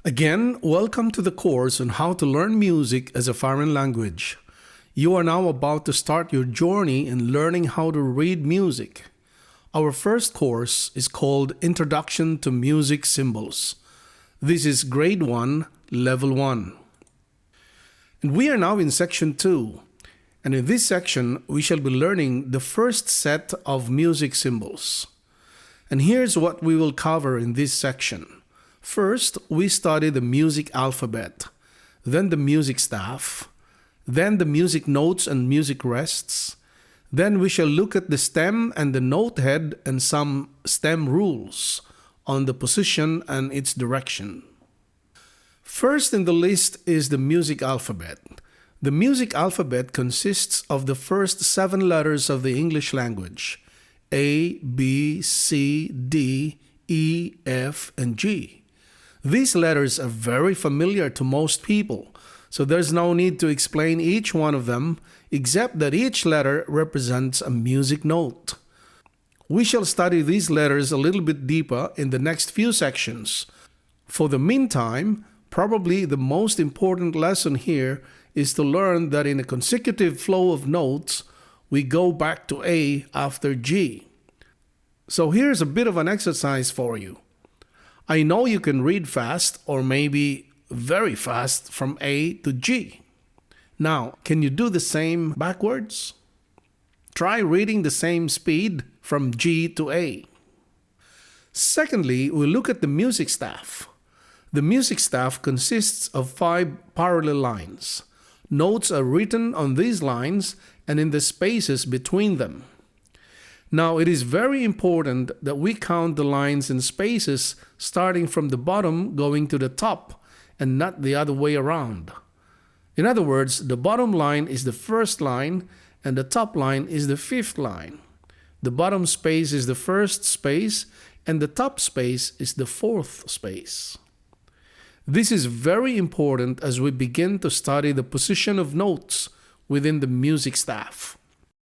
Again, welcome to the course on how to learn music as a foreign language. You are now about to start your journey in learning how to read music. Our first course is called Introduction to Music Symbols. This is Grade 1, Level 1. And we are now in Section 2. And in this section, we shall be learning the first set of music symbols. And here's what we will cover in this section. First, we study the music alphabet, then the music staff, then the music notes and music rests. Then we shall look at the stem and the note head and some stem rules on the position and its direction. First in the list is the music alphabet. The music alphabet consists of the first 7 letters of the English language: A, B, C, D, E, F, and G. These letters are very familiar to most people, so there's no need to explain each one of them, except that each letter represents a music note. We shall study these letters a little bit deeper in the next few sections. For the meantime, probably the most important lesson here is to learn that in a consecutive flow of notes, we go back to A after G. So here's a bit of an exercise for you. I know you can read fast or maybe very fast from A to G. Now, can you do the same backwards? Try reading the same speed from G to A. Secondly, we look at the music staff. The music staff consists of 5 parallel lines. Notes are written on these lines and in the spaces between them. Now, it is very important that we count the lines and spaces starting from the bottom going to the top and not the other way around. In other words, the bottom line is the first line and the top line is the 5th line. The bottom space is the first space and the top space is the 4th space. This is very important as we begin to study the position of notes within the music staff.